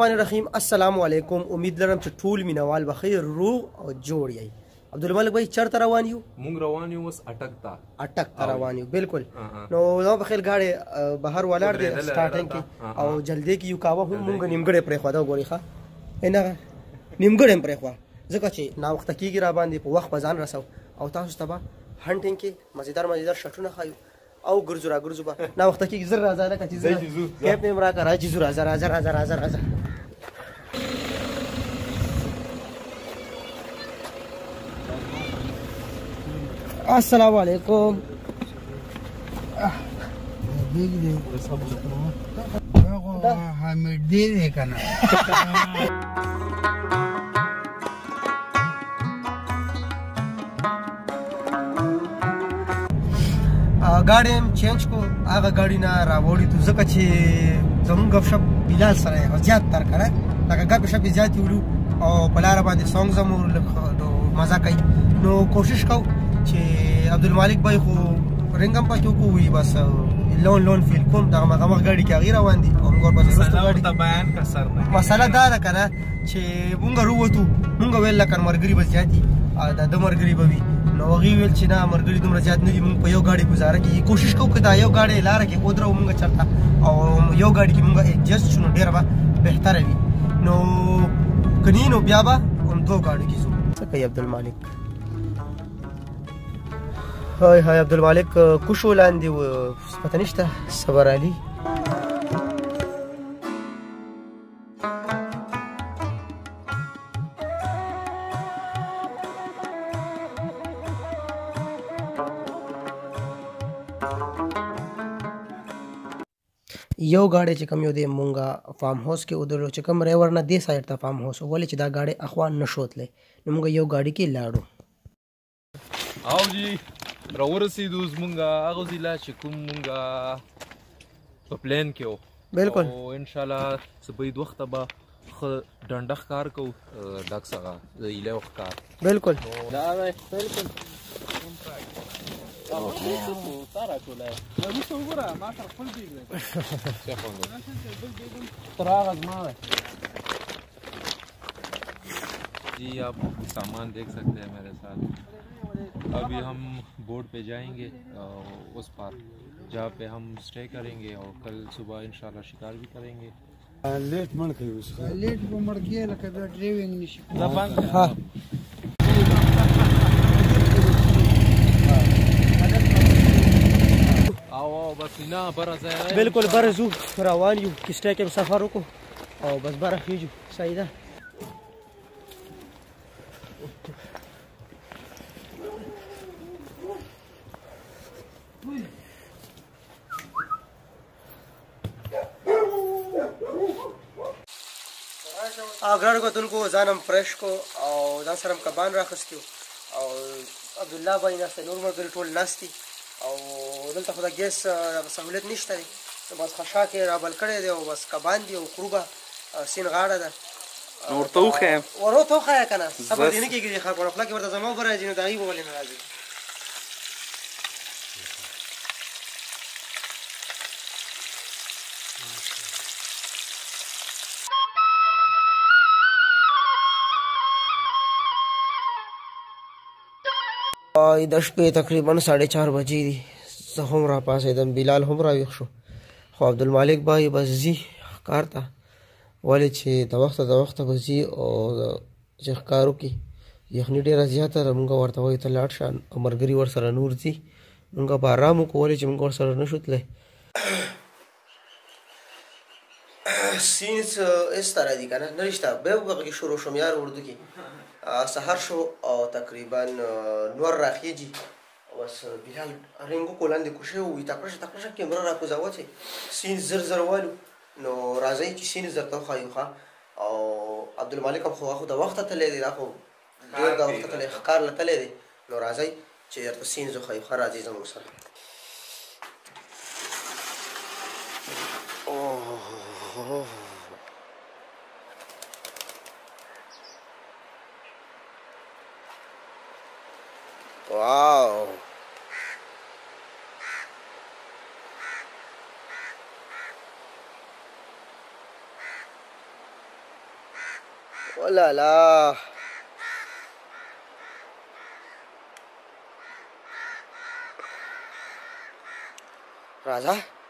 الرحمن الرحیم. السلام علیکم. امید لرم چې ټول مینوال به خیر روغ او جوړ یی. عبدالمالک بھائی چرته روان یو؟ مونږ روان یو اوس اټک ته روان یو. بالکل. نو زما په خیل گاډي بهر ولاړ دی سٹارټینګ کې او جلدی کې یو کاوه هم مونږ نیمګړې پرې خو دا غوړي ښه نه نیمګړې پرې خو ځکه چې نا وخت کېږي را باندې په وخت بزان رسو او تاسو ته به هانټینګ کې مزیدار شټونه خایو او ګرځو را ګرځو به نا وخت کې زر راځه لکه چې زر کیپ نیم را کرا چې زر راځه السلام علیکم. حامد دی کنه गाड़ी हम चेंज को आगा गाड़ी ना रावड़ी तो जका चे जमुन गपशप बिलाल सरे हो ज्यादा तर करे लगा गपशप ज्यादा उलू और पलारा बांधे सॉन्ग जमूर तो मजा कई नो कोशिश करो चे अब्दुल मालिक भाई को रिंगम पर क्यों कोई बस लोन फील कौन दा मगा गाड़ी क्या गिरा वांदी और गोर बस गाड़ी ता बयान का सर मसाला दार करे चे मुंगा रुवतु मुंगा वेला कर मरगरी बस जाती दा दमरगरी बवी نو غي ویل چې نه مرګري دومره زیات نه دي. مونږ په یو ګاډي گزاره کې کوشش کوو چې دا یو ګاډي لاره کې ودرو مونږ چرته او یو ګاډي کې مونږ ایڈجسټ شونو ډیر به بهتره وي. نو کني نو بیا به هم دوه ګاډو کې ځو. څه کوي عبدالمالک؟ هاي عبدالمالک کوشو لاندې پته نشته صبر علي یو गाड़ी چې کوم یو دی مونږه فارم هاوس کې ودرلو چې کوم ریور نه دی سایډ ته فارم هاوس ولې چې دا गाड़ी اخوان نشوتلې نو مونږ یو गाड़ी کې لاړو او جی راورسېدو مونږه هغه ځای چې کوم مونږه په پلان کې وو. بالکل. او ان شاء الله سبید وخت به ډنډه ښکار کو ډاک څنګه ایله ښکار. بالکل. دا بالکل سارا کوله نو څو ګره ما سره خپل دی څه خوند تراغ ما जी आप सामान देख सकते हैं मेरे साथ. अभी हम बोर्ड पे जाएंगे उस पार जहाँ पे हम स्टे करेंगे और कल सुबह इंशाल्लाह शिकार भी करेंगे. लेट मर गया लगे ड्राइविंग निशी हाँ बिल्कुल बरजू روان یو کیسټه کې سفر وکړو او بس بره خېجو صحیح ده. ګران کتونکو ځانم فرش کو او ځان سره کبان راخستیو او عبد الله بھائی ناست نور مرګري ټول ناستي او دلته خو د ګیس سہولت نشته دی بس خشا کې را بل کړی دی او بس کبان دی او خروبه سین غاړه ده ورته وخایم کنه صبر دې نه کېږي ښه کوړه خپله کې ورته زما اوبه راځي نو د هغې به ولې نه راځي. د شپې تقریبا 4:30 بجې دي. زه هم را پاڅېدم بلال هم راویښ شو خو عبدالمالک بھائی بس ځي ښکار ته ولې چې د وخته به ځي او چې ښکار وکړي یخني ډېره زیاته ده. مونږ ورته وایو ته لاړ شه ملګري ورسره نور ځي مونږ به ارام وکړو ولې چې مونږ ورسره نه شو تللی. سینس اس طرح دی که نه نه رشته بیا به کې شروع شوم یار اردو کې سحر شو او تقریبا نور راخیږي بس بلال رنګو کو لاندې کوشې وي تکړه کیمرا را کوزاوه چې سین زر والو نو راځي چې سین زر ته خایو ښه او عبدالمالک هم خو د وخته تللی دی دا خو ډېر د وخته تللی ښکار له تللی دی نو راځئ چې درته سین زه خایو ښه راځئ زموږ سره. واو ولا لا راځه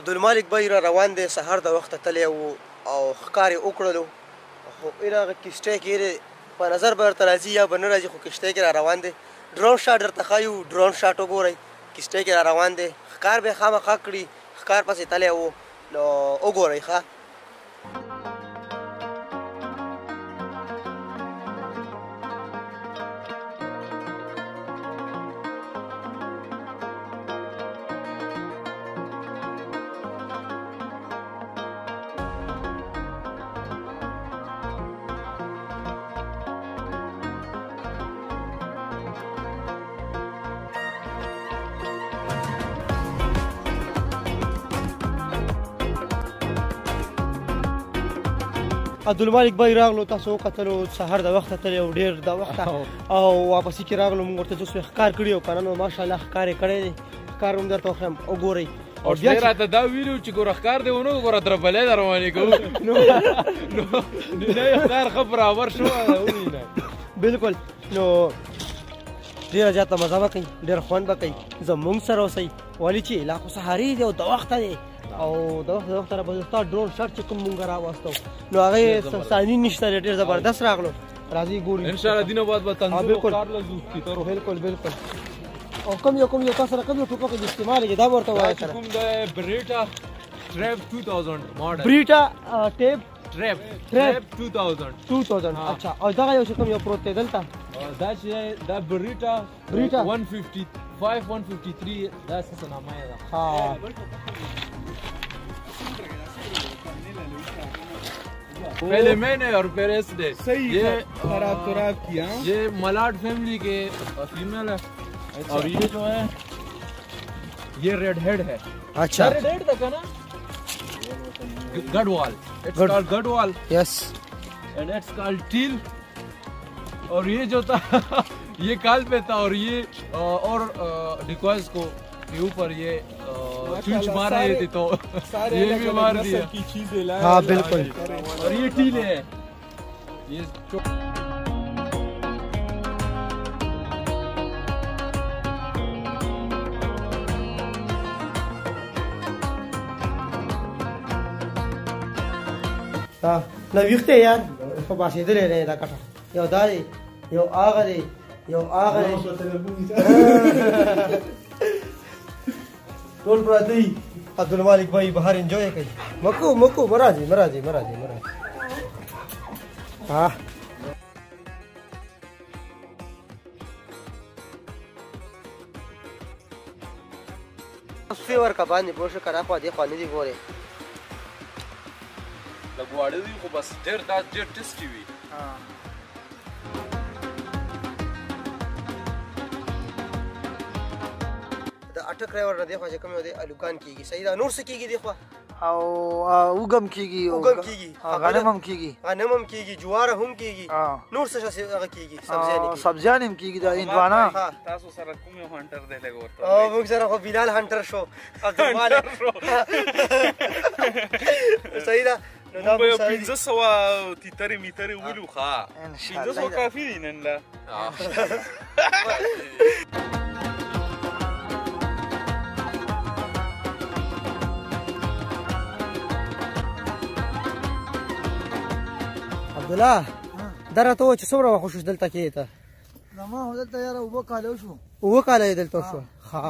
عبدالمالک بای را روان دی سهار د وخته تللی و او ښکار یې وکړلو خو هغه کښتۍ کې په نظر به درته راځي یا به نه راځي خو کښتۍ کې را روان دی ډرون شاټ درته ښایو ډرون شاټ وګورئ کښتۍ کې را روان دی ښکار به یې خامخا کړي ښکار پسې تللی و نو وګورئ ښه عبدالمالک بای راغلو تاسو وکتلو سهار د وخته تللی او ډېر د وخته او واپسې کې راغلو موږ ورته اوس ښکار کړي او که نه نو ماشاءالله ښکار یې کړی دی ښکار هم درته وښیم وګورئ او بیا راته دا ویلي وو چې ګوره ښکار دی ونه ګوره دربلی در روانې کوو نو نینی ښکار ښه برابر شو ووینه بلکل نو ډېره زیاته مزه به کوي ډېر خوند به کوي زموږ سره اوسئ ولې چې لا خو سهاري دی او د وخته دی او د وخت را به ستا ډرون شاټ چې کوم مونږ راواستو نو هغې ثاني نشته ډېر زبردست راغلو راځئ ګورو انشاءالله دینه بعد به تنظیم او کار له ځو کیترو بلکل بلکل او کوم یو تاسو سره کوم یو ټوپک د استعمال کې دا به ورته وایه سره کوم د بریټا ټریپ 2000 ماډل بریټا ټیپ ټریپ 2000 اچھا او دغه یو چې کوم یو پروت دی دلته دا چې دا بریټا 155 153 دا څه نامه یې ده ها पहले मैंने और फिर इसने ये खराब किया ये मलाड फैमिली के फीमेल है और ये जो है ये रेड हेड है अच्छा रेड हेड तक है ना Garhwal it's called Garhwal yes and it's called teal और ये जो था ये काल पे था और ये और डिकॉयज को के ऊपर ये चूंच मार रहे थे तो ये भी मार दिया की चीजें लाए हाँ बिल्कुल और ये टीले है ये ها نو ویخته یار په باسېدلې دی دا کټه یو دا دی یو هغه دی یو هغه دی ټول پراته دي عبدالمالک بھائی بهر انجوی کوي مکو مرازي ها فیور کا باندې پوښ کرا خو دې خو نه دی ګوره د غواړې دی خو بس ډېر ټیسټي وي د اټک ډرایور نه دی خو چې کوم دی الوکان کیږي صحیح دا نور څه کیږي دی خو او وګم کیږي غنم هم کیږي جوار هم کیږي نور څه هغه کیږي سبزیان هم کیږي دا هندوانا تاسو سره کوم یو هانټر دی لګورته او موږ سره خو بلال هانټر شو عبدالمالک صحیح ده نو دا به 1500 تیترې میترې ولو ښه 1500 کافي دي نن لا عبدالله درته و چې څومره وخت وشو دلته کې ته زما خو دلته یاره اووه کاله وشو اووه کاله یې دلته وشوه ښه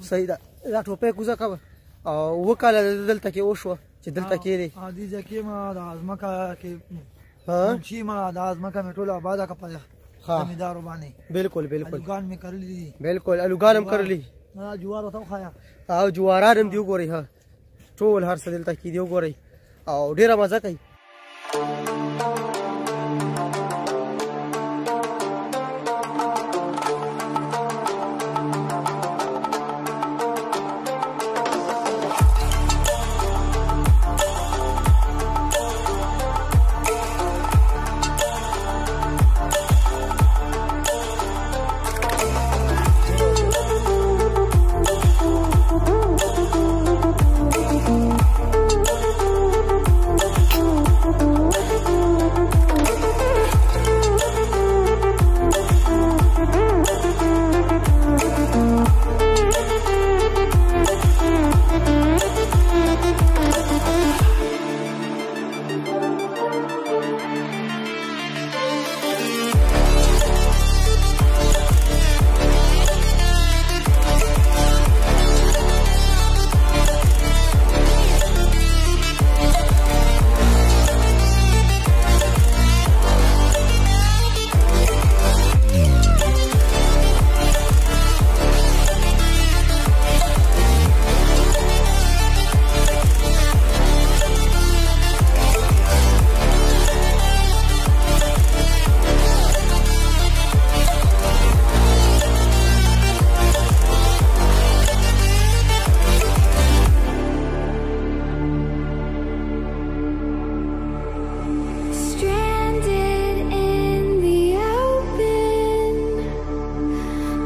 صحیح ده دا ټوپۍ کوزه کوه او اووه کاله دلته کې وشوه چې دلته کې دی دې ځای کې ما د ځمکه کې منشي ما دا ځمکه مې ټوله آباده کړه په زمیندارو باندې بالکل الوګان مې کرلي دي بالکل الوګان هم کرلي جوار ورته وښایه او جواران هم دي وګورئ ها ټول هر څه دلته کې دي وګورئ او ډېره مزه کوي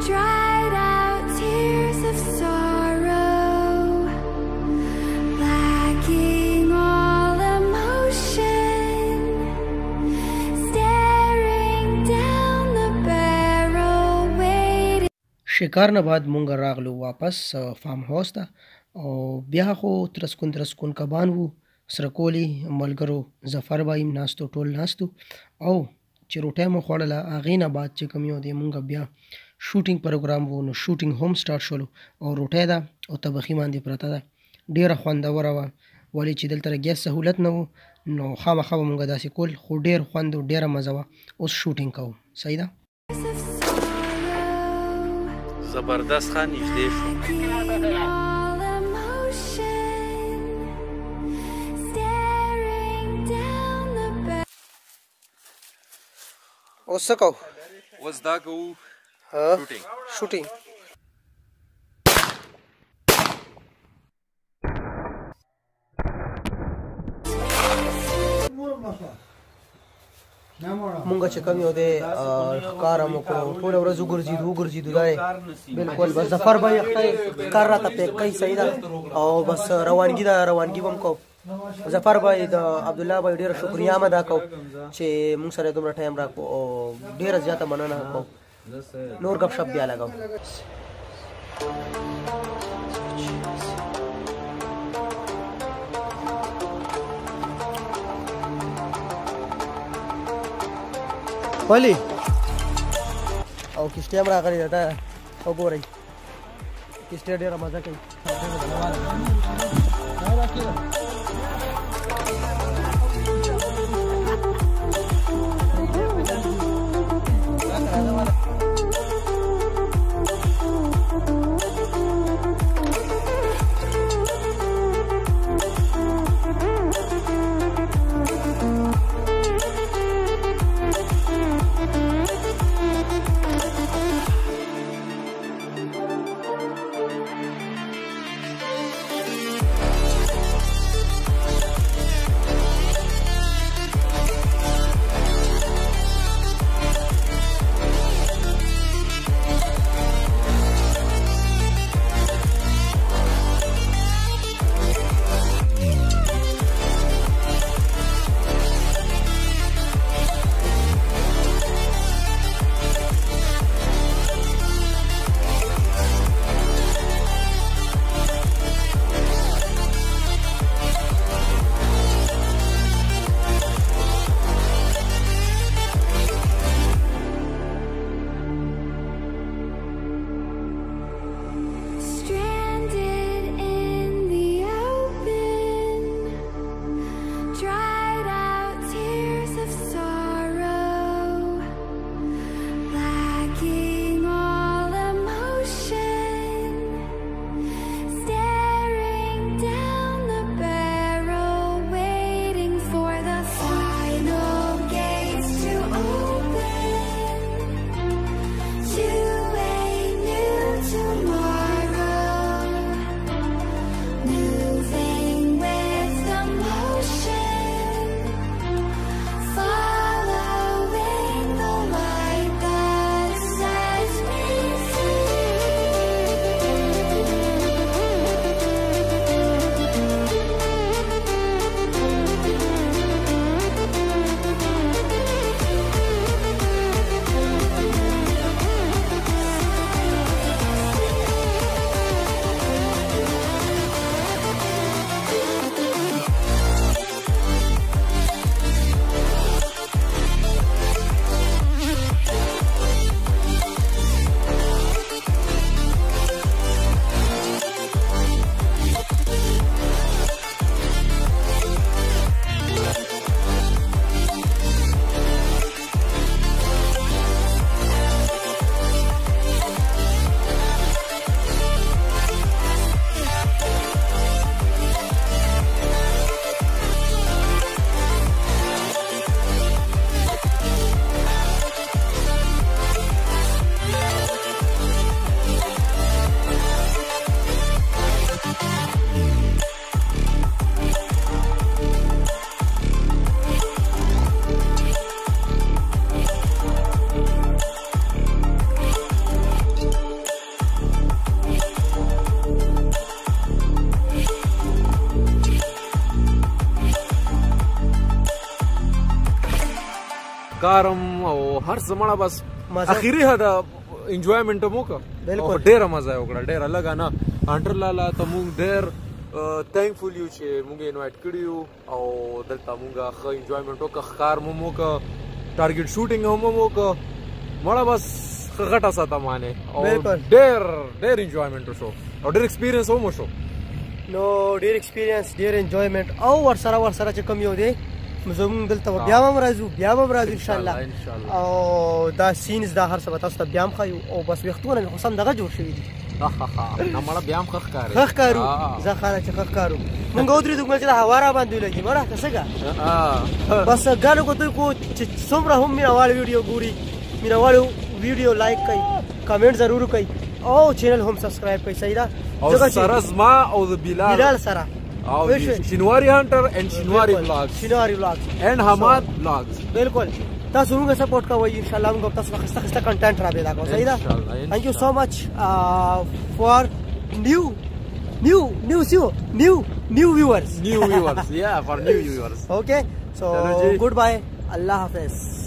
dried out tears of sorrow, lacking all emotion, staring down the barrel, waiting. شکار نه بعد مونږ راغلو واپس فارم هاوس ته او بیا خو ترسکون کبان وو سره کولی ملګرو ظفر بایم ناستو ټول ناستو او چې روټۍ مو خوړله هغې نه بعد چې کوم یو دی مونږ بیا شوټینګ پروګرام وو نو شوټینګ هم سټارټ شولو او روټۍ ده او تبخي باندې پرته ده ډېره خوندوره وه ولې چې دلته د ګیس سهولت نه و نو خامخا به مونږ داسې کول خو ډېر خوند و ډېره مزه وه اوس شوټینګ کوو صحیح ده زبردست ښه نږدې شو اوس څه کوو اوس دا کوو شوټینګ مونږ چې کوم یو دی ښکار هم وکړو ټوله ورځ وګرځېدو دا دی بلکل بس ظفر بھائی کار راته پیک کوي صحیح ده او بس روانګي ده روانګي به هم کوو ظفر بھائی د عبدالله بھائی ډېره شکریه هم ادا کوو چې مونږ سره دومره ټایم راکړو او ډېره زیاته مننه کوو نور ګپ شپ بیا لګوو ولی او کشتۍ هم راغلې ده دا وګورئ کشتۍ ډېره مزه کوي خکارم او هر زمانه بس اخیری هدا انجوایمنت مو کا بالکل ډیر مزه وکړه ډیر لګا نه انټر لالا ته مونږ ډیر تھینکفول یو چې مونږ انوایټ کړیو او دلته مونږه ښه انجوایمنت وکړه ښکار مو وکړه ټارګټ شوټینګ هم وکړه مړه بس غټه ساته مانه او ډیر انجوایمنت وشو او ډیر ایکسپیرینس هم وشو نو ډیر ایکسپیرینس ډیر انجوایمنت او ورسره چې کوم یو دی زموږ دلته بیا هم راځو ان شاء الله او دا سینز دا هر څه به تاسو ته بیا هم ښایو او بس وختونه مې خو سم دغه جوړ شوي دي نه مړه بیا هم ښه ښکارو زه ښاره چې ښه ښکارو مونږ ودرېدو چې د هوا را باندې ولګي مړه که څه بس ګانو کوتوی کو چې څومره هم مینهوال ویډیو ګوري مینهوالو ویډیو لایک کوي کمنټ ضرور کوي او چینل هم سبسکرایب کوي صحیح ده او سره زما او د بلال سره او شینواری هانټر اینڈ شینواری بلاګز اینڈ حماد بلاګز بالکل تاسو موږ سپورټ کوئ ان شاء الله موږ تاسو خسته کنټینټ را پیدا کوو صحیح ده thank you so much for new viewers yeah for new viewers okay so goodbye Allah Hafiz